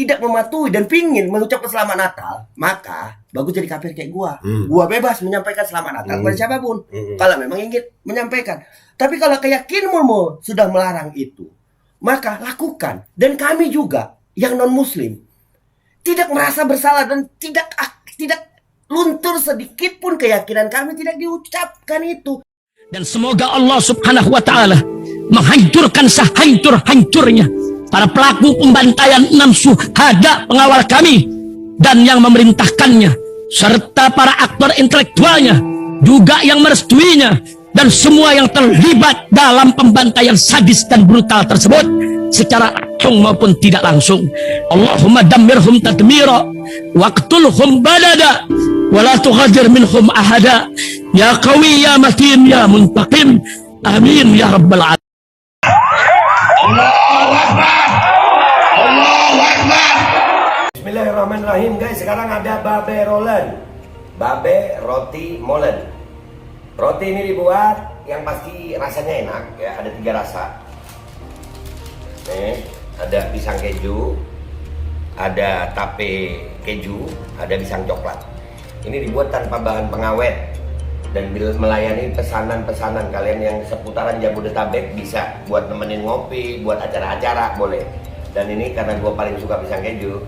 tidak mematuhi dan pingin mengucapkan selamat Natal, maka bagus jadi kafir kayak gua. Gua bebas menyampaikan selamat Natal kepada siapapun. Kalau memang ingin menyampaikan. Tapi kalau keyakinanmu sudah melarang itu, maka lakukan. Dan kami juga yang non muslim tidak merasa bersalah dan tidak luntur sedikit pun keyakinan kami tidak diucapkan itu. Dan semoga Allah subhanahu wa ta'ala menghancurkan sehancur-hancurnya para pelaku pembantaian 6 syuhada pengawal kami dan yang memerintahkannya, serta para aktor intelektualnya juga yang merestuinya, dan semua yang terlibat dalam pembantaian sadis dan brutal tersebut secara langsung maupun tidak langsung. Allahumma dammirhum tadmira waqtulhum badada wala tughadir minhum ahada ya qawi ya matin ya muntaqim amin ya rabbal alamin. Allahu Akbar. Allahu Akbar. Bismillahirrahmanirrahim guys. Sekarang ada babe rolen. Babe roti molen. Roti ini dibuat yang pasti rasanya enak ya, ada 3 rasa. Nih, ada pisang keju, ada tape keju, ada pisang coklat. Ini dibuat tanpa bahan pengawet dan melayani pesanan-pesanan kalian yang seputaran Jabodetabek, bisa buat nemenin ngopi, buat acara-acara boleh. Dan ini karena gue paling suka pisang keju,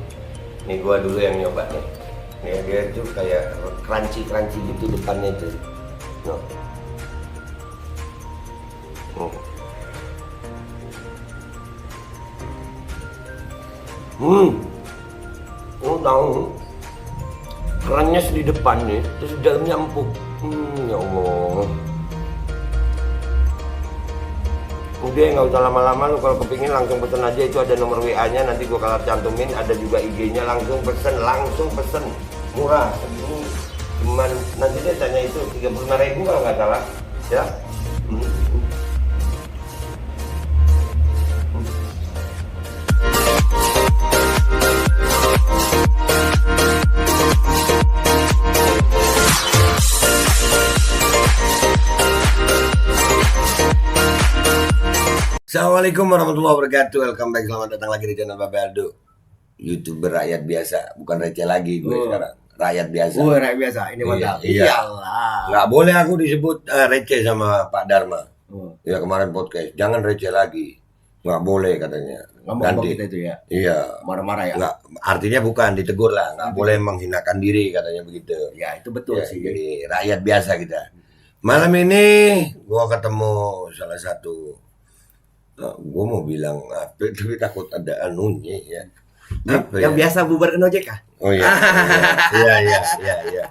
nih gue dulu yang nyoba nih. Nih dia tuh kayak crunchy gitu depannya itu. No. Tahu kerennya di depan nih, terus di dalamnya empuk. Ya Allah. Udah nggak usah lama-lama, lu kalau kepingin langsung pesen aja, itu ada nomor WA-nya, nanti gua kalau cantumin, ada juga IG-nya, langsung pesen, murah. Segini cuman nanti dia tanya itu 35.000 kalau nggak salah, ya. Assalamualaikum warahmatullahi wabarakatuh. Welcome back, selamat datang lagi di channel Babe Aldo, YouTuber rakyat biasa, bukan receh lagi gue sekarang. Rakyat biasa. Rakyat biasa. Ini mantap. Iyalah. Nggak boleh aku disebut receh sama Pak Dharma. Ya kemarin podcast, jangan receh lagi. Nggak boleh katanya. Ngomong kita itu ya. Iya. Marah-marah ya. Nggak, artinya bukan ditegur lah. Nggak boleh menghinakan diri katanya begitu. Ya itu betul Ya, sih. jadi rakyat biasa kita. Malam ini gua ketemu salah satu. Gue mau bilang apa, tapi takut ada anunya ya. Yang biasa bubar ke OJK. Oh iya. Iya.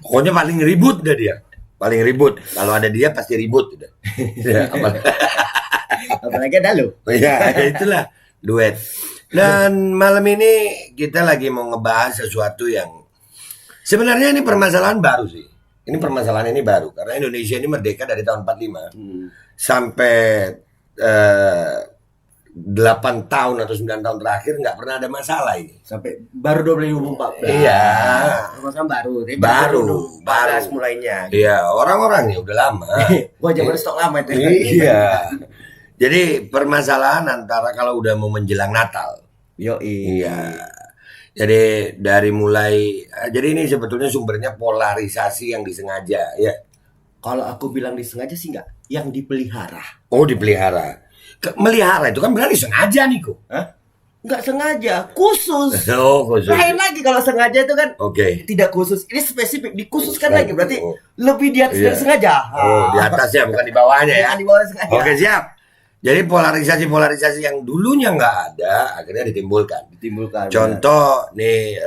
Pokoknya paling ribut dah dia. Paling ribut. Kalau ada dia pasti ribut udah. Ya, Apalagi ada lu. ya itulah duet. Dan malam ini kita lagi mau ngebahas sesuatu yang sebenarnya ini permasalahan baru sih. Ini permasalahan ini baru karena Indonesia ini merdeka dari tahun 45 sampai 8 tahun atau 9 tahun terakhir nggak pernah ada masalah ini. Sampai baru 2014. Iya. Kan baru. Baru. Mulainya. Iya, orang-orangnya udah lama. Gua aja baru stok lama itu. Iya. Jadi permasalahan antara kalau udah mau menjelang Natal. Iya. Jadi dari mulai, jadi ini sebetulnya sumbernya polarisasi yang disengaja ya. Kalau aku bilang disengaja sih enggak, yang dipelihara. Oh, dipelihara. Melihara itu kan berarti sengaja nih kok. Enggak sengaja, khusus. Oh, khusus. Lain lagi kalau sengaja itu kan. Oke. Tidak khusus. Ini spesifik dikhususkan lagi, berarti lebih di atas dari sengaja. Oh, di atasnya bukan di bawahnya ya. Di bawah sengaja. Oke, siap. Jadi polarisasi yang dulunya nggak ada akhirnya ditimbulkan. Contoh nih,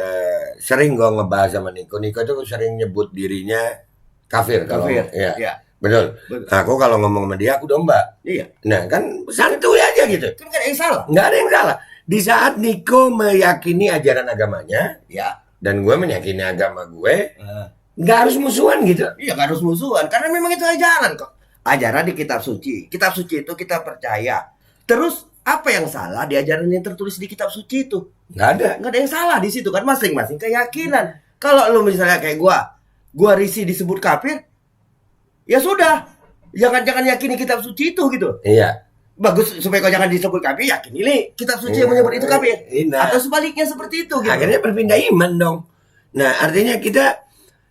sering gue ngebahas sama Niko itu sering nyebut dirinya kafir. Kalau ya. Betul. Aku kalau ngomong sama dia aku domba. Iya. Nah kan santuy aja gitu. Kan nggak ada yang salah. Nggak ada yang salah. Di saat Niko meyakini ajaran agamanya, Ya. dan gue meyakini agama gue, nggak harus musuhan gitu. Iya, nggak harus musuhan karena memang itu ajaran kok. Ajaran di kitab suci. Kitab suci itu kita percaya. Terus apa yang salah di ajaran yang tertulis di kitab suci itu? Nggak ada. Nggak ada yang salah di situ kan, masing-masing keyakinan. Kalau lu misalnya kayak gua risih disebut kafir, ya sudah. Jangan yakini kitab suci itu gitu. Iya. bagus supaya kau jangan disebut kafir, yakinilah kitab suci yang menyebut itu kafir. Nah. Atau sebaliknya seperti itu gitu. Akhirnya berpindah iman dong. Nah, artinya kita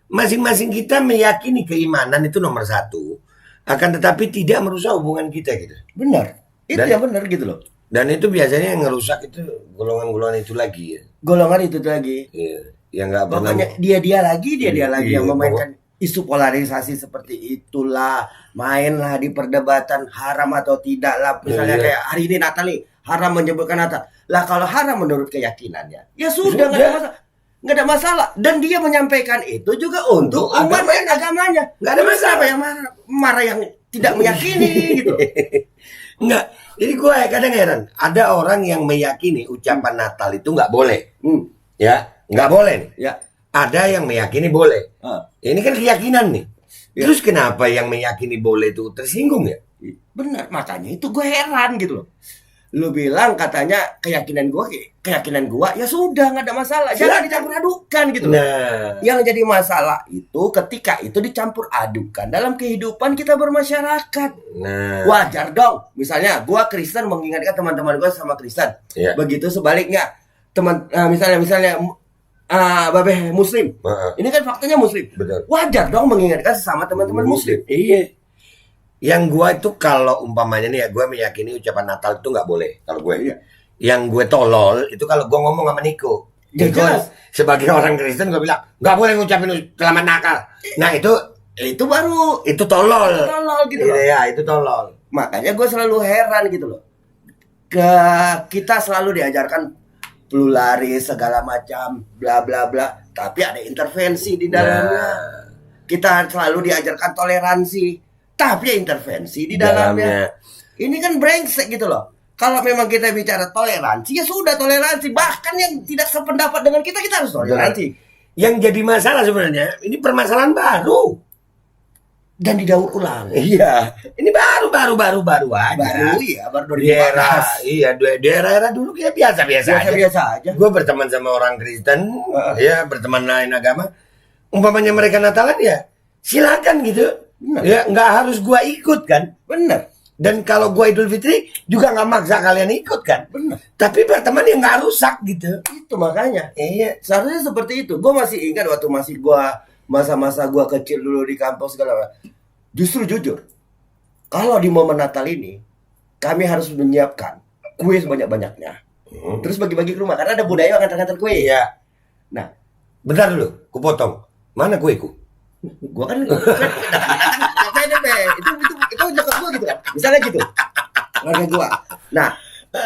masing-masing kita meyakini keimanan itu nomor satu. Akan tetapi tidak merusak hubungan kita gitu. Benar. Itu Dan- yang benar gitu loh. Dan itu biasanya yang ngerusak itu golongan-golongan itu lagi ya. Golongan itu lagi. Iya. Yang nggak pernah. Pokoknya dia lagi Iya, yang memainkan isu polarisasi seperti itulah, mainlah di perdebatan haram atau tidak lah. Misalnya Iya. kayak hari ini Natal nih, haram menyebutkan Natal. Lah kalau haram menurut keyakinannya, ya sudah nggak ada masalah. Nggak ada masalah. Dan dia menyampaikan itu juga untuk umat dan agamanya. Nggak ada masalah. Siapa yang marah yang tidak meyakini gitu. Enggak. Jadi gue kadang heran. Ada orang yang meyakini ucapan Natal itu nggak boleh. Ya, nggak boleh nih. Ya. Ada yang meyakini boleh. Ah. Ini kan keyakinan nih. Ya. Terus kenapa yang meyakini boleh itu tersinggung ya? Benar, makanya itu gue heran gitu loh. Lu bilang katanya keyakinan gua ya sudah nggak ada masalah, jangan dicampur adukan gitu loh. Nah, Yang jadi masalah itu ketika itu dicampur adukan dalam kehidupan kita bermasyarakat. nah, Wajar dong, misalnya gua Kristen mengingatkan teman-teman gua sama Kristen. Iya. Begitu sebaliknya misalnya Babeh Muslim. Ini kan faktanya Muslim. Betul. Wajar dong mengingatkan sesama teman-teman Muslim. Iya. Yang gua itu kalau umpamanya nih ya, gua meyakini ucapan Natal itu nggak boleh kalau gue. Iya. Yang gue tolol itu kalau gua ngomong sama Niko. Ya, Niko jelas. sebagai orang Kristen gue bilang nggak boleh ngucapin selamat Natal. Nah Itu baru itu tolol. tolol gitu loh. Iya, itu tolol. Makanya gue selalu heran gitu loh. Kita selalu diajarkan pluralis segala macam bla bla bla, tapi ada intervensi di dalamnya. Kita selalu diajarkan toleransi, tapi intervensi di dalamnya. Ini kan brengsek gitu loh. Kalau memang kita bicara toleransi, ya sudah toleransi. Bahkan yang tidak sependapat dengan kita harus toleransi. Yang jadi masalah sebenarnya ini permasalahan baru. Dan didaur ulang. Iya, ini baru aja. Baru Di era, 2014. iya, di era dulu kayak biasa-biasa aja. Biasa aja. Gue berteman sama orang Kristen, ya berteman lain agama. Umpamanya mereka Natalan ya, silakan gitu. Benar. Ya nggak harus gue ikut kan. Bener. Dan kalau gue Idul Fitri juga nggak maksa kalian ikut kan. Bener. Tapi berteman yang nggak rusak gitu. Itu makanya. Iya. Seharusnya seperti itu. Gue masih ingat waktu masa-masa gue kecil dulu di kampus segala macam. Justru jujur, kalau di momen Natal ini kami harus menyiapkan kue sebanyak-banyaknya. Terus bagi-bagi ke rumah karena ada budaya ngantar-ngantar kue. Iya. Nah, Bentar dulu, kupotong. Mana kueku? gue kan itu nyokap gue gitu kan. Misalnya gitu. Keluarga gue. Nah,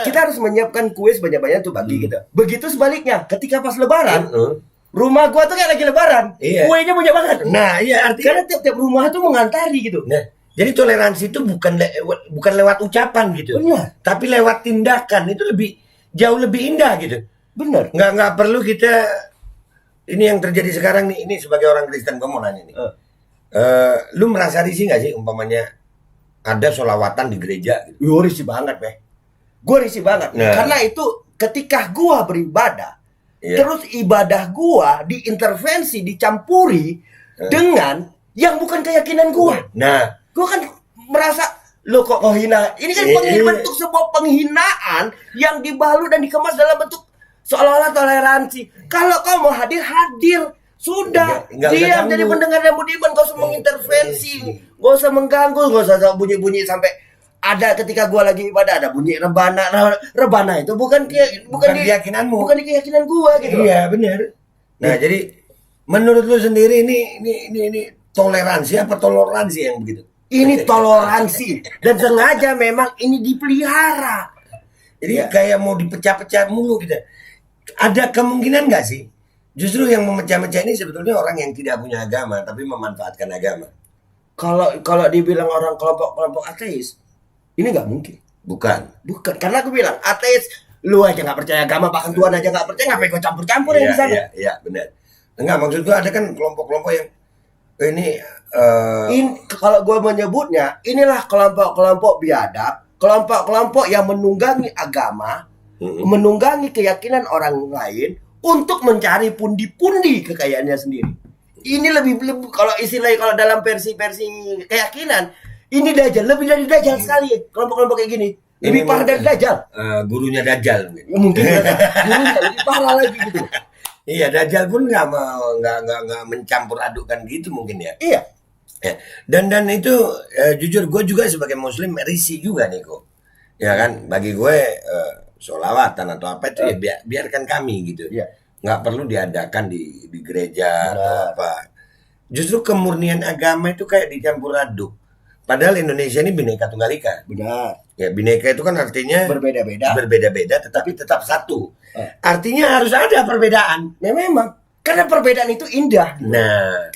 kita harus menyiapkan kue sebanyak-banyaknya untuk bagi gitu. Begitu sebaliknya, ketika pas lebaran, rumah gua tuh kayak lagi lebaran. Iya. Kuenya banyak banget. Nah, iya artinya. Karena tiap-tiap rumah tuh mengantari gitu. Nah, jadi toleransi itu bukan lewat ucapan gitu. Benar. Tapi lewat tindakan itu jauh lebih indah gitu. Benar. Nggak perlu kita ini yang terjadi sekarang nih, ini sebagai orang Kristen gue mau nanya nih. Lu merasa risih nggak sih umpamanya ada sholawatan di gereja gitu? Gue risih banget, Beh. Gue risih banget. Nah. Karena itu ketika gua beribadah, Iya. terus ibadah gua diintervensi, dicampuri dengan yang bukan keyakinan gua. Nah, Gua kan merasa lo kok hina. Ini kan bentuk sebuah penghinaan yang dibalut dan dikemas dalam bentuk seolah-olah toleransi. Kalau kau mau hadir, hadir. Sudah, Nggak usah diam ganggu. jadi pendengar yang budiman, gak usah mengintervensi, gak usah mengganggu, gak usah bunyi-bunyi sampai ada ketika gua lagi ibadah ada bunyi rebana. Rebana itu bukan di keyakinanmu. bukan di keyakinan gua gitu. Iya, benar. Nah, jadi menurut lu sendiri ini toleransi apa toleransi yang begitu? Ini toleransi dan sengaja memang ini dipelihara. Jadi kayak mau dipecah-pecah mulu gitu. Ada kemungkinan nggak sih? Justru yang memecah-mecah ini sebetulnya orang yang tidak punya agama tapi memanfaatkan agama. Kalau dibilang orang kelompok ateis, ini nggak mungkin. Bukan. Karena aku bilang ateis, lu aja nggak percaya agama, bahkan Tuhan aja nggak percaya, ngapain kau campur-campur yang di sana? Iya, benar. Enggak, maksud gua ada kan kelompok-kelompok yang ini Kalau gue menyebutnya, inilah kelompok-kelompok biadab, kelompok-kelompok yang menunggangi agama, menunggangi keyakinan orang lain untuk mencari pundi-pundi kekayaannya sendiri. Ini lebih kalau istilahnya kalau dalam versi keyakinan, ini dajjal, lebih dari dajjal sekali kelompok-kelompok kayak gini. Lebih parah dari Dajjal. Gurunya Dajjal mungkin. Ya, mungkin gurunya lebih parah lagi gitu. Iya, Dajjal pun nggak mencampur adukan gitu mungkin ya. Iya. Ya. Dan itu jujur gue juga sebagai muslim risih juga nih kok. Ya kan, bagi gue sholawatan atau apa itu ya biarkan kami gitu. Iya. Nggak perlu diadakan di gereja atau apa. Justru kemurnian agama itu kayak dicampur aduk. Padahal Indonesia ini bineka tunggal ika. Benar. Ya, bineka itu kan artinya berbeda-beda tetapi tetap satu. Artinya harus ada perbedaan. Ya memang. Karena perbedaan itu indah. Nah,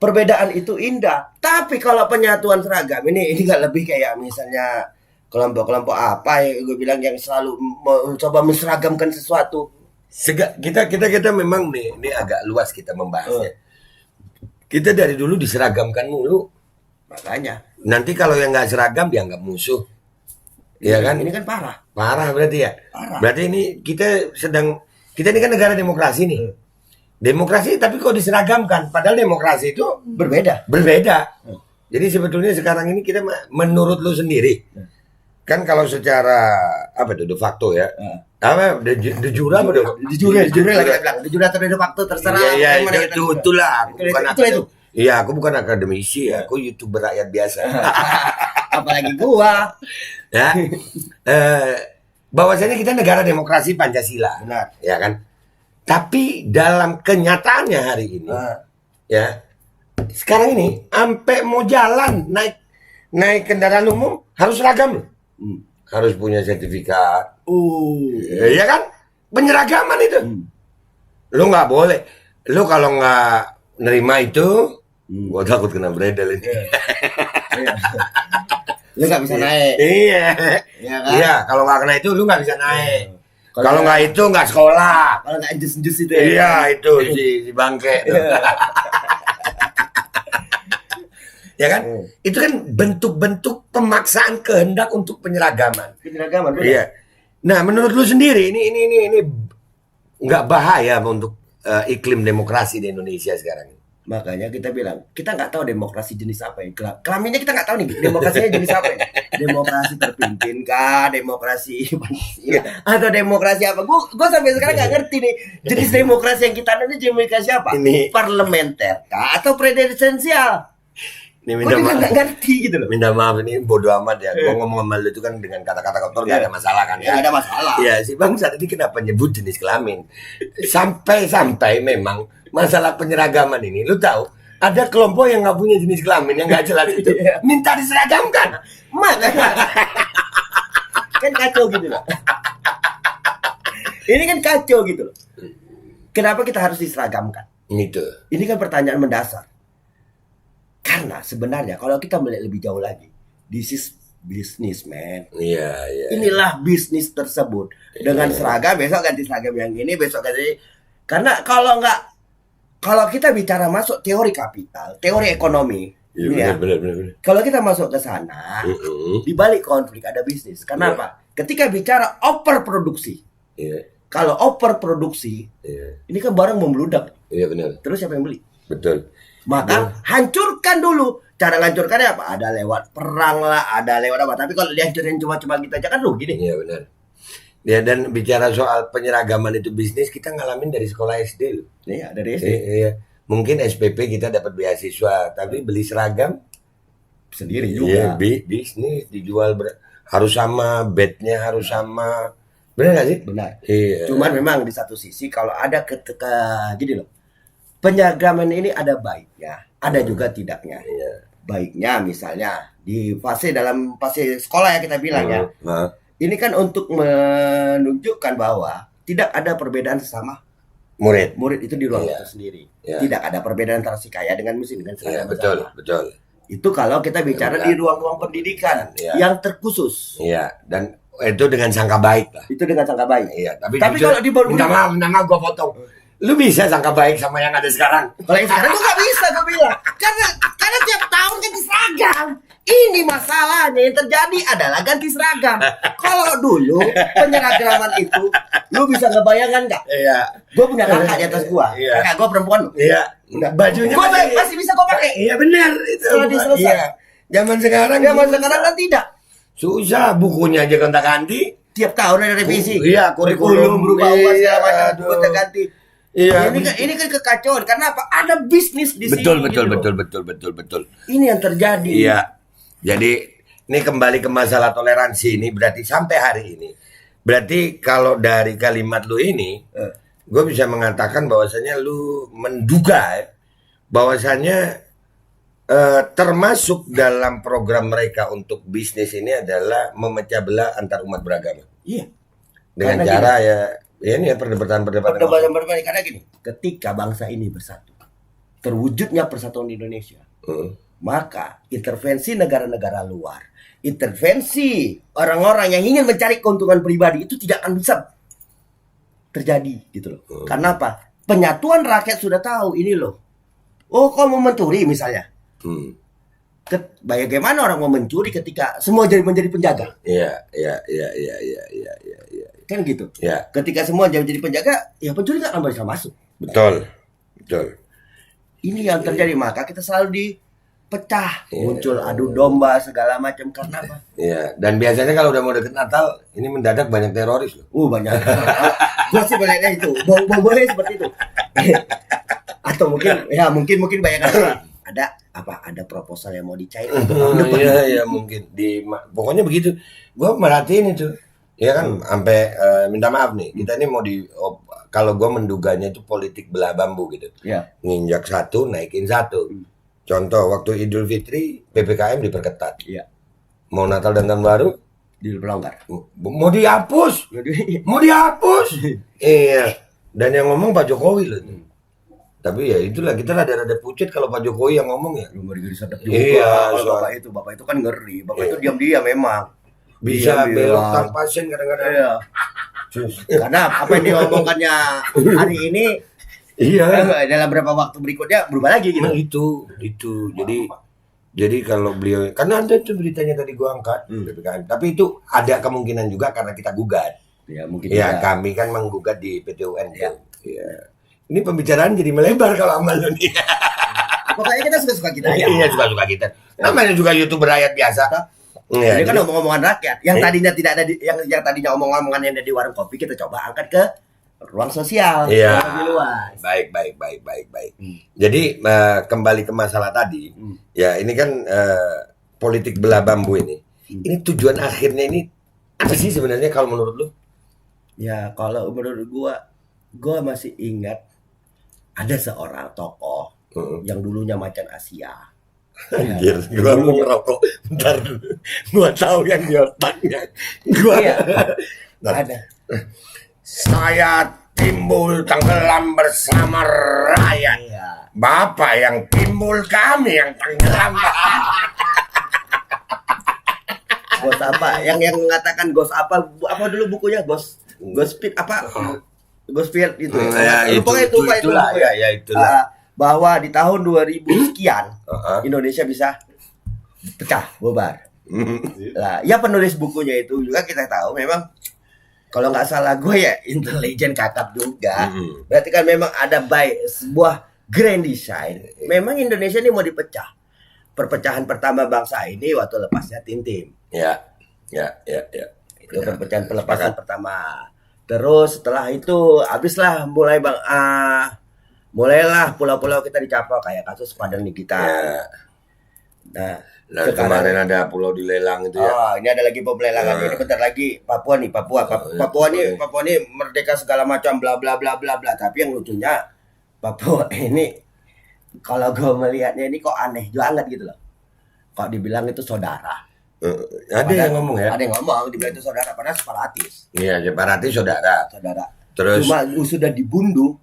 Perbedaan itu indah. Tapi kalau penyatuan seragam ini nggak lebih kayak misalnya kelompok-kelompok apa ya gue bilang yang selalu coba menseragamkan sesuatu. Kita memang nih, ini agak luas kita membahasnya. Kita dari dulu diseragamkan mulu. Makanya. Nanti kalau yang nggak seragam dianggap musuh. Iya kan? Ini kan parah. Parah berarti ya. Parah. Berarti ini kita ini kan negara demokrasi nih. Demokrasi tapi kok diseragamkan. Padahal demokrasi itu Berbeda. Jadi sebetulnya sekarang ini kita menurut lu sendiri. Kan kalau secara apa itu de facto ya. Apa de jure apa de Jujur lah kita bilang. Jujur atau de facto terserah. Iya, Mana kita juga. itulah. Aku bukan Itu. Iya, aku bukan akademisi ya. Aku YouTuber rakyat biasa. Apalagi gua. Ya. Bahwasanya kita negara demokrasi Pancasila. Benar. Ya kan? Tapi dalam kenyataannya hari ini ya. Sekarang ini sampai mau jalan naik kendaraan umum harus seragam. Harus punya sertifikat. Ya kan? Penyeragaman itu. Lu nggak boleh. Lu kalau nggak nerima itu, gua takut kena bredel ini. Lu nggak bisa naik. Iya. Iya kan? Iya, kalau nggak kena itu lu nggak bisa naik. Kalau nggak itu nggak sekolah. Kalau nggak jus itu ya. Iya, itu si bangke. Ya kan? Itu kan bentuk-bentuk pemaksaan kehendak untuk penyeragaman. Penyeragaman. Benar. Iya. Nah, menurut lu sendiri ini nggak bahaya untuk iklim demokrasi di Indonesia sekarang? Makanya kita bilang, kita nggak tahu demokrasi jenis apa ya. Kelaminnya kita nggak tahu nih, demokrasinya jenis apa ya. Demokrasi terpimpin kah, demokrasi atau demokrasi apa? Gue sampai sekarang nggak ngerti nih jenis demokrasi yang kita ada ini demokrasi apa? Ini parlementer kah atau presidensial? Ini Gue juga nggak ngerti gitu loh. Minta maaf ini bodoh amat ya. Gue ngomong sama lu itu kan dengan kata-kata kotor nggak ada masalah kan ya? Nggak ada masalah. Iya si bang saat ini kenapa nyebut jenis kelamin? Sampai memang masalah penyeragaman ini, lu tahu ada kelompok yang nggak punya jenis kelamin yang nggak jelas itu minta diseragamkan. Makanya kan kacau gitu loh. Ini kan kacau gitu loh. Kenapa kita harus diseragamkan? Itu. Ini kan pertanyaan mendasar. Karena sebenarnya kalau kita melihat lebih jauh lagi, this is business man. Iya. Inilah bisnis tersebut. Dengan seragam, besok ganti seragam yang ini, besok ganti. Karena kalau kita bicara masuk teori kapital, teori ekonomi, Iya, ya, benar. kalau kita masuk ke sana, di balik konflik ada bisnis. Kenapa? Ketika bicara overproduksi, kalau overproduksi, ini kan barang membludak. Iya benar. Terus siapa yang beli? Betul. Maka hancurkan dulu. Cara hancurkannya apa? Ada lewat perang lah, ada lewat apa. Tapi kalau dihancurin cuma kita aja kan rugi deh. Iya benar. Ya dan bicara soal penyeragaman itu bisnis kita ngalamin dari sekolah SD loh. Iya, dari SD. Iya. Mungkin SPP kita dapat beasiswa, tapi beli seragam Sendiri iya, juga. bisnis dijual harus sama, bednya harus sama. Benar nggak sih? Benar. Iya. Cuman memang di satu sisi kalau ada gini loh. Penyeragaman ini ada baiknya, ada juga tidaknya. Iya. Baiknya misalnya dalam fase sekolah ya kita bilang ya. Ini kan untuk menunjukkan bahwa tidak ada perbedaan sesama Murid itu di ruang Iya. tersendiri. Iya. Tidak ada perbedaan antara si kaya dengan miskin dengan Iya, seragam betul. Itu kalau kita bicara Benar. di ruang-ruang pendidikan Iya. yang terkhusus. Iya, dan itu dengan sangka baik lah. Itu dengan sangka baik. Iya, tapi Tapi kalau di baru minta maaf gua potong. Lu bisa sangka baik sama yang ada sekarang? Kalau yang sekarang tuh nggak bisa gue bilang. Karena tiap tahun ganti seragam. Ini masalahnya yang terjadi adalah ganti seragam. Kalau dulu penyeragaman itu, lu bisa ngebayangkan nggak? Iya. Gue punya kakak di atas gua. Iya. Kakak gue perempuan. Iya. Bajunya Gue masih bisa gue pakai. Iya benar itu. Setelah diselesai. Iya. Zaman sekarang Zaman sekarang kan tidak. Susah, bukunya aja gonta-ganti. Tiap tahun ada revisi. Iya, kurikulum. berubah-ubah segala macam, Aduh. gonta-ganti. Iya. Ini kan kekacauan. Karena apa? Ada bisnis di sini. Betul, gitu loh. betul. Ini yang terjadi. Iya. Jadi ini kembali ke masalah toleransi ini berarti sampai hari ini. Berarti kalau dari kalimat lu ini, gue bisa mengatakan bahwasanya lu menduga bahwasanya termasuk dalam program mereka untuk bisnis ini adalah memecah belah antar umat beragama. Iya. Dengan Karena cara ya ini ya perdebatan. Perdebatan karena gini, ketika bangsa ini bersatu, terwujudnya persatuan Indonesia, maka intervensi negara-negara luar, intervensi orang-orang yang ingin mencari keuntungan pribadi itu tidak akan bisa terjadi gitu loh. Karena apa? Penyatuan rakyat sudah tahu ini loh. Oh, kau mau mencuri misalnya. Bagaimana orang mau mencuri ketika semua menjadi penjaga? Iya. Kan gitu. Ya. Ketika semua jadi penjaga, ya pencuri nggak akan bisa masuk. Betul. Ini yang terjadi, maka kita selalu dipecah, muncul adu domba segala macam karena apa? Iya. Dan biasanya kalau udah mau deket Natal, ini mendadak banyak teroris loh. Banyak. Gue sih melihatnya itu, bau-baunya seperti itu. Atau mungkin banyak ada proposal yang mau dicairkan. Iya mungkin pokoknya begitu. Gua merhatiin itu. Ya kan sampai minta maaf nih. Kita ini mau kalau gua menduganya itu politik belah bambu gitu. Iya. Nginjak satu, naikin satu. Contoh waktu Idul Fitri PPKM diperketat. Iya. Mau Natal dan Tahun Baru Dilonggar. mau dihapus. Iya. Dan yang ngomong Pak Jokowi loh. Tapi ya itulah, kita rada-rada pucet kalau Pak Jokowi yang ngomong ya. Ngeri sedap juga. Iya, Bapak itu kan ngeri. Bapak itu diam-diam memang. Bisa Diam-diam. belok tanpa pasien kadang-kadang. Iya. Karena apa yang diomongkannya hari ini dalam beberapa waktu berikutnya berubah lagi gitu. Nah, itu. Jadi kalau beliau, karena ada itu beritanya tadi gua angkat, PPKM. Tapi itu ada kemungkinan juga karena kita gugat. Ya mungkin. Ya kami kan menggugat di PT UN. Ya. Ini pembicaraan jadi melebar kalau amal nih. Pokoknya kita suka-suka kita aja. Iya, suka-suka kita. Namanya juga YouTuber rakyat biasa. Iya, Ini kan omong-omongan rakyat. Yang tadinya tidak ada yang tadinya omong-omongan yang ada di warung kopi, kita coba angkat ke ruang sosial. Iya. Lebih luas. Baik. Jadi kembali ke masalah tadi. Ya, ini kan politik belah bambu ini. Ini tujuan akhirnya ini apa sih sebenarnya kalau menurut lu? Ya, kalau menurut gua masih ingat ada seorang tokoh yang dulunya macan Asia. Anjir, gua mau ngerokok. Bentar dulu. Gua tahu yang di otaknya. Ada. Saya timbul tenggelam bersama rakyat. Iya. Bapak yang timbul, kami yang tenggelam. Ghost apa? Yang mengatakan ghost apa dulu bukunya? Ghost Speed apa? Ghost Speed itu. Itulah. Bahwa di tahun 2000 sekian Indonesia bisa pecah, bubar. Lah, ya penulis bukunya itu juga kita tahu memang kalau nggak salah gue ya intelijen kakap juga. Berarti kan memang ada sebuah grand design. Memang Indonesia ini mau dipecah. Perpecahan pertama bangsa ini waktu lepasnya Tintin. Ya. Itu perpecahan pelepasan pertama. Terus setelah itu habislah mulailah pulau-pulau kita dicaplok kayak kasus Padang nih kita. Ya. Nah, kemarin ada pulau dilelang itu ya. Oh, ini ada lagi pelelangan. Ini bentar lagi Papua nih, Papua nih merdeka segala macam bla bla bla bla bla. Tapi yang lucunya Papua ini kalau gue melihatnya ini kok aneh banget gitu loh. Kok dibilang itu saudara. Ada yang ngomong ya? Ada yang ngomong dibilang itu saudara padahal separatis. Iya, separatis saudara. Terus cuma sudah dibunuh.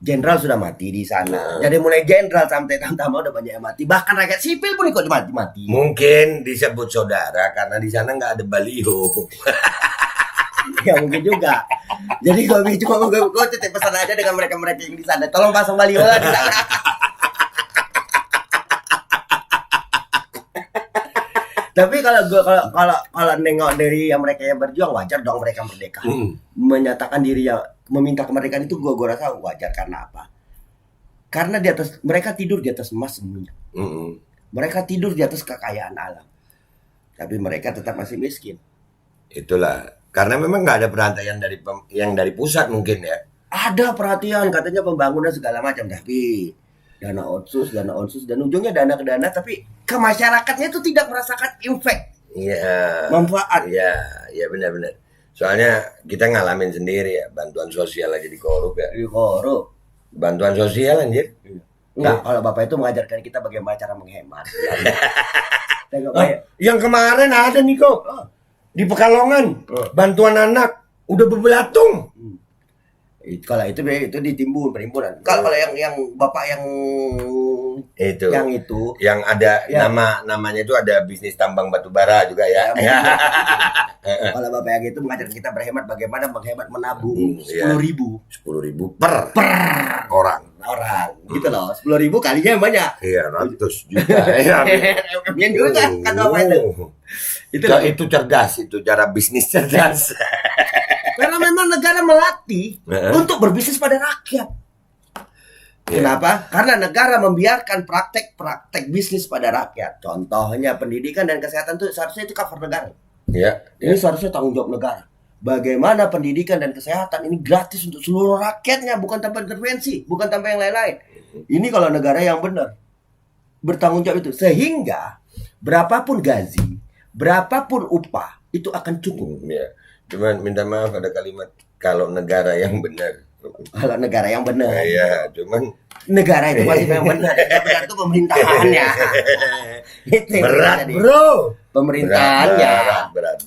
Jenderal sudah mati di sana. Jadi mulai jenderal sampai tamtama udah banyak yang mati. Bahkan rakyat sipil pun ikut mati. Mungkin disebut saudara karena di sana nggak ada baliho. Ya mungkin juga. Jadi gue titip pesan aja dengan mereka yang di sana. Tolong pasang baliho lah di sana. Tapi kalau nengok dari yang mereka yang berjuang, wajar dong mereka merdeka. Menyatakan diri yang meminta kemerdekaan itu gue rasa wajar. Karena apa? Karena mereka tidur di atas emas semuanya. Mereka tidur di atas kekayaan alam. Tapi mereka tetap masih miskin. Itulah. Karena memang nggak ada perhatian dari yang dari pusat mungkin ya. Ada perhatian katanya pembangunan segala macam, tapi dana otsus, dan ujungnya dana ke dana, tapi ke masyarakatnya itu tidak merasakan impact, Iya. manfaat. Iya benar-benar. Soalnya kita ngalamin sendiri ya, bantuan sosial aja dikorup ya. Di korup. Bantuan sosial anjir. Enggak, kalau Bapak itu mengajarkan kita bagaimana cara menghemat. Tengok Oh, Pak, ya. yang kemarin ada nih kok. Di Pekalongan, bantuan anak udah berbelatung. Kalau itu ditimbun perhimpunan. Kalau yang Bapak yang Itu. itu Yang ada Ya. namanya itu ada bisnis tambang batu bara juga ya. kalau Bapak yang itu mengajarkan kita berhemat, bagaimana menghemat menabung Iya. 10.000 10.000 per orang. gitu loh. 10.000 kalinya banyak. Iya, ratus juta. Iya. Yang juga kata Bapak itu. Itu cerdas, itu cara bisnis cerdas. Karena memang negara melatih untuk berbisnis pada rakyat. Kenapa? Karena negara membiarkan praktek-praktek bisnis pada rakyat. Contohnya pendidikan dan kesehatan itu seharusnya itu cover negara. Ya. Ini seharusnya tanggung jawab negara. Bagaimana pendidikan dan kesehatan ini gratis untuk seluruh rakyatnya, bukan tanpa intervensi, bukan tanpa yang lain-lain. Ini kalau negara yang benar bertanggung jawab itu, sehingga berapapun gaji, berapapun upah itu akan cukup. Ya. Cuman minta maaf ada kalimat kalau negara yang benar. Kalau negara yang benar. Iya, cuman Negara itu masih yang benar. Yang benar itu pemerintahannya. Itu yang berat, jadi. Bro. Pemerintahannya. Berat.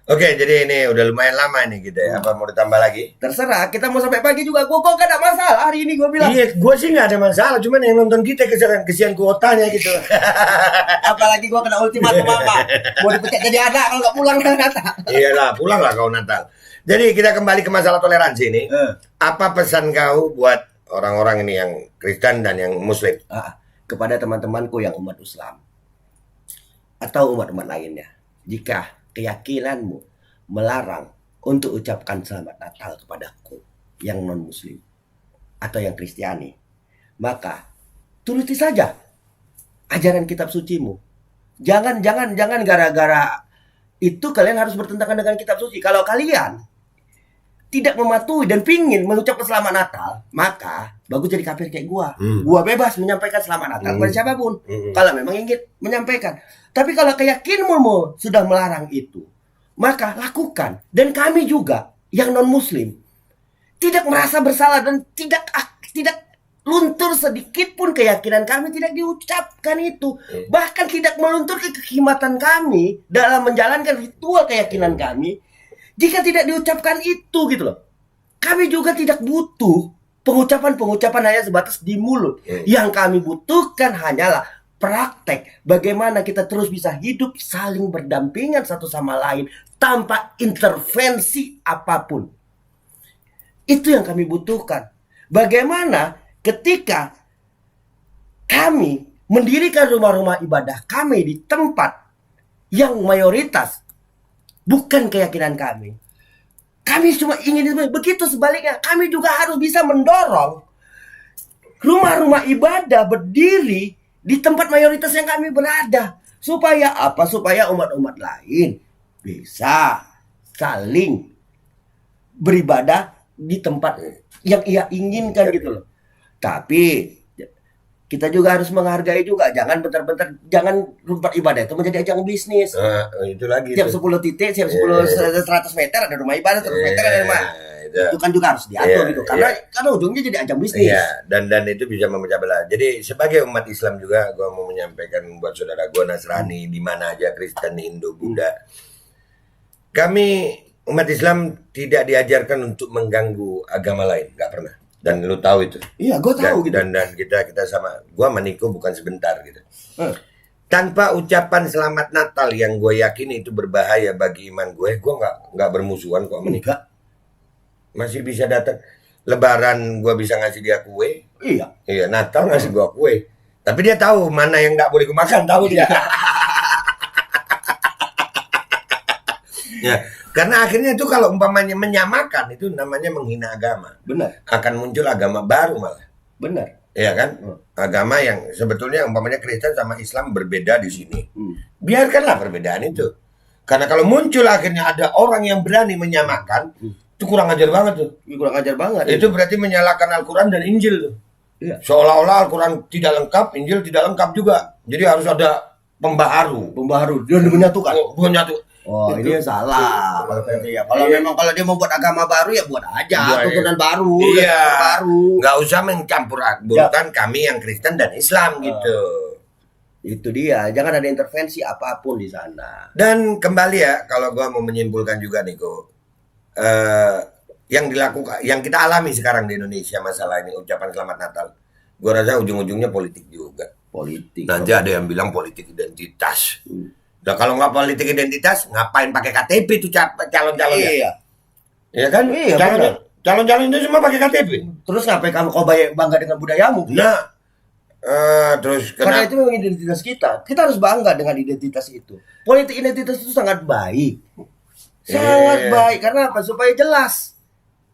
Oke, jadi ini udah lumayan lama nih kita ya. Apa mau ditambah lagi? Terserah, kita mau sampai pagi juga. Gua kok gak ada masalah hari ini gua bilang. Iya, gue sih nggak ada masalah. Cuman yang nonton kita kesian kuotanya gitu. Apalagi gua kena ultimatum apa? Mau dipecat jadi anak kalau nggak pulang dari Natal. Iyalah, pulanglah kau Natal. Jadi kita kembali ke masalah toleransi ini. Apa pesan kau buat orang-orang ini yang Kristen dan yang Muslim? Kepada teman-temanku yang umat Islam atau umat-umat lainnya, jika keyakinanmu melarang untuk ucapkan selamat Natal kepadaku yang non Muslim atau yang Kristiani, maka turuti saja ajaran kitab sucimu. Jangan gara-gara itu kalian harus bertentangan dengan kitab suci. Kalau kalian tidak mematuhi dan pingin mengucapkan selamat Natal, maka bagus jadi kafir kayak gua. Gua bebas menyampaikan selamat Natal kepada siapapun. Kalau memang ingin menyampaikan. Tapi kalau keyakinanmu sudah melarang itu, maka lakukan. Dan kami juga yang non Muslim tidak merasa bersalah dan tidak luntur sedikit pun keyakinan kami tidak diucapkan itu. Bahkan tidak meluntur kekhidmatan kami dalam menjalankan ritual keyakinan kami. Jika tidak diucapkan itu gitu loh. Kami juga tidak butuh pengucapan hanya sebatas di mulut. Yang kami butuhkan hanyalah praktek. Bagaimana kita terus bisa hidup saling berdampingan satu sama lain tanpa intervensi apapun. Itu yang kami butuhkan. Bagaimana ketika kami mendirikan rumah-rumah ibadah kami di tempat yang mayoritas bukan keyakinan kami. Kami cuma ingin begitu, sebaliknya kami juga harus bisa mendorong rumah-rumah ibadah berdiri di tempat mayoritas yang kami berada. Supaya apa? Supaya umat-umat lain bisa saling beribadah di tempat yang ia inginkan gitu loh. Tapi kita juga harus menghargai juga, jangan bentar-bentar, jangan tempat ibadah itu menjadi ajang bisnis. Itu lagi. Tiap 10 titik, tiap 100 meter ada rumah ibadah, 100 meter ada rumah. Itu kan juga harus diatur gitu. Karena ujungnya jadi ajang bisnis. Iya, dan itu bisa memecah belah. Jadi sebagai umat Islam juga gue mau menyampaikan buat saudara gue Nasrani di mana aja, Kristen, Hindu, Buddha. Kami umat Islam tidak diajarkan untuk mengganggu agama lain, nggak pernah. Dan lu tahu itu. Iya, gue tahu gitu. Dan kita sama, gue meniko bukan sebentar gitu. Tanpa ucapan selamat Natal yang gue yakini itu berbahaya bagi iman gue nggak bermusuhan kok menikah. Masih bisa datang Lebaran, gue bisa ngasih dia kue. Iya, Natal ngasih gue kue. Tapi dia tahu mana yang nggak boleh gue makan, tahu dia. Ya, karena akhirnya itu kalau umpamanya menyamakan itu namanya menghina agama. Benar. Akan muncul agama baru malah. Benar. ya kan? Agama yang sebetulnya umpamanya Kristen sama Islam berbeda di sini. Biarkanlah perbedaan itu. Karena kalau muncul akhirnya ada orang yang berani menyamakan, itu kurang ajar banget tuh. Kurang ajar banget. Itu berarti menyalahkan Al-Quran dan Injil tuh. Iya. Seolah-olah Al-Quran tidak lengkap, Injil tidak lengkap juga. Jadi harus ada pembaharu. Dia menyatukan. Bukan nyatu. Oh, Itu. ini salah. Kalau memang kalau dia mau buat agama baru ya buat aja Buat, turunan baru, iya. baru. Nggak usah mencampur adukan kami yang Kristen dan Islam gitu. Itu dia, jangan ada intervensi apapun di sana. Dan kembali ya, kalau gua mau menyimpulkan juga Niko, yang dilakukan, yang kita alami sekarang di Indonesia masalah ini ucapan selamat Natal, gua rasa ujung-ujungnya politik juga. Politik. Nanti ada yang bilang politik identitas. Nah kalau nggak politik identitas, ngapain pakai KTP itu calon-calonnya? Iya. Ya kan? Iya, Calon-calon itu semua pakai KTP. Terus ngapain kau bangga dengan budayamu? Nah, terus Karena itu memang identitas kita. Kita harus bangga dengan identitas itu. Politik identitas itu sangat baik. Sangat baik. Karena apa? Supaya jelas.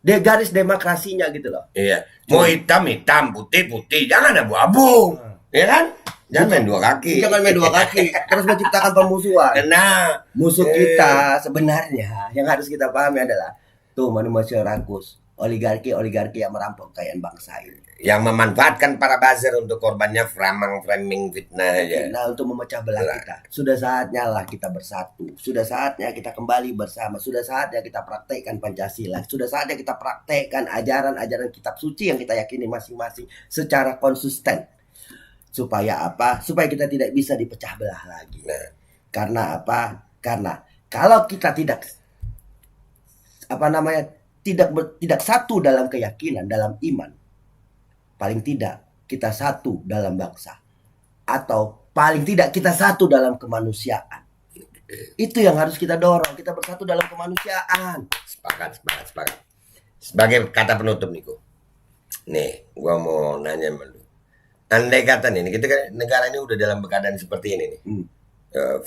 Dia garis demokrasinya gitu loh. Iya. Mau hitam, putih. Jangan abu-abu. Ya kan? Jangan main dua kaki. Jangan main dua kaki. Terus menciptakan permusuhan. Nah, Musuh kita sebenarnya yang harus kita pahami adalah tuh manusia rakus. Oligarki yang merampok kekayaan bangsa ini. yang memanfaatkan para buzzer untuk korbannya framing fitnah aja. Nah, untuk memecah belah kita. Sudah saatnya lah kita bersatu. Sudah saatnya kita kembali bersama. Sudah saatnya kita praktekkan Pancasila. Sudah saatnya kita praktekkan ajaran-ajaran kitab suci yang kita yakini masing-masing secara konsisten. Supaya apa? Supaya kita tidak bisa dipecah belah lagi. Nah. Karena apa? Karena kalau kita tidak tidak satu dalam keyakinan, dalam iman, paling tidak kita satu dalam bangsa, atau paling tidak kita satu dalam kemanusiaan. Itu yang harus kita dorong. Kita bersatu dalam kemanusiaan. Sepakat. Sebagai kata penutup Niko, nih gua mau nanya sama lu. Andai kata nih, kita kan negara ini udah dalam keadaan seperti ini nih.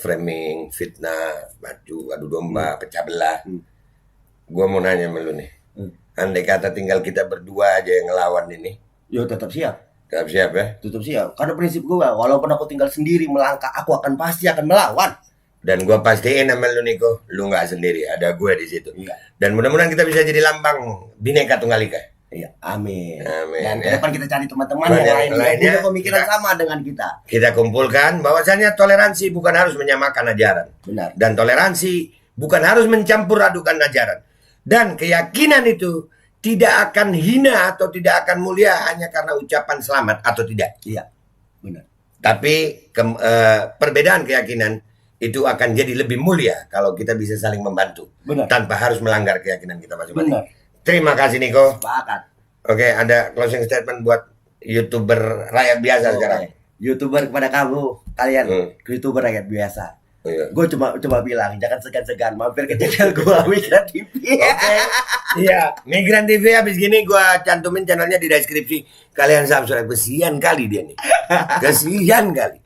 Framing, fitnah, adu domba, pecah belah. Gua mau nanya sama lu nih. Andai kata tinggal kita berdua aja yang ngelawan ini. Yo, tetap siap. Tetap siap ya? Tetap siap. Karena prinsip gua, walaupun aku tinggal sendiri melangkah, aku pasti akan melawan. Dan gua pastiin sama lu Niko, lu nggak sendiri, ada gue di situ. Iya. Dan mudah-mudahan kita bisa jadi lambang Bhinneka Tunggal Ika. Iya, amin. Amin, Dan ke ya. depan kita cari teman-teman Yang yang lain lainnya, punya pemikiran sama dengan kita. Kita kumpulkan bahwasanya toleransi bukan harus menyamakan ajaran. Benar. Dan toleransi bukan harus mencampur adukan ajaran. Dan keyakinan itu tidak akan hina atau tidak akan mulia hanya karena ucapan selamat atau tidak. Iya, benar. Tapi perbedaan keyakinan itu akan jadi lebih mulia kalau kita bisa saling membantu. Benar. Tanpa harus melanggar keyakinan kita masing-masing. Benar. Terima kasih Niko. Sepakat. Oke, ada closing statement buat YouTuber rakyat biasa sekarang. YouTuber kepada kalian, YouTuber rakyat biasa. Oh, iya. Gue cuma bilang jangan segan-segan mampir ke channel gue Migran TV. Oke. Iya, Migran TV habis gini gua cantumin channelnya di deskripsi. Kalian subscribe, kesian kali dia nih. Kesian kali.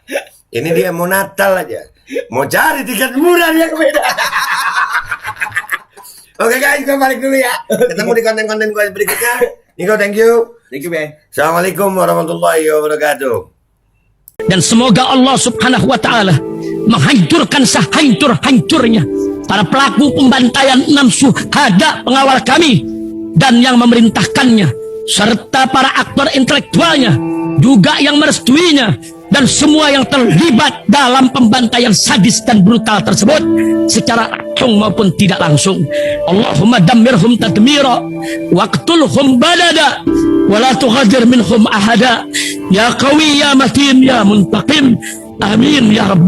Ini dia mau Natal aja. Mau cari tiket murah yang beda. Oke guys, gue balik dulu ya. Ketemu di konten-konten gue berikutnya. Niko, thank you. Thank you, Bang. Assalamualaikum warahmatullahi wabarakatuh. Dan semoga Allah subhanahu wa ta'ala menghancurkan sehancur-hancurnya para pelaku pembantaian 6 syuhada pengawal kami dan yang memerintahkannya, serta para aktor intelektualnya juga yang merestuinya, dan semua yang terlibat dalam pembantaian sadis dan brutal tersebut secara langsung maupun tidak langsung. Allahumma dammirhum tadmira waqtulhum balada wala tughadir minhum ahada ya qawi ya matin ya muntaqim amin ya rabbal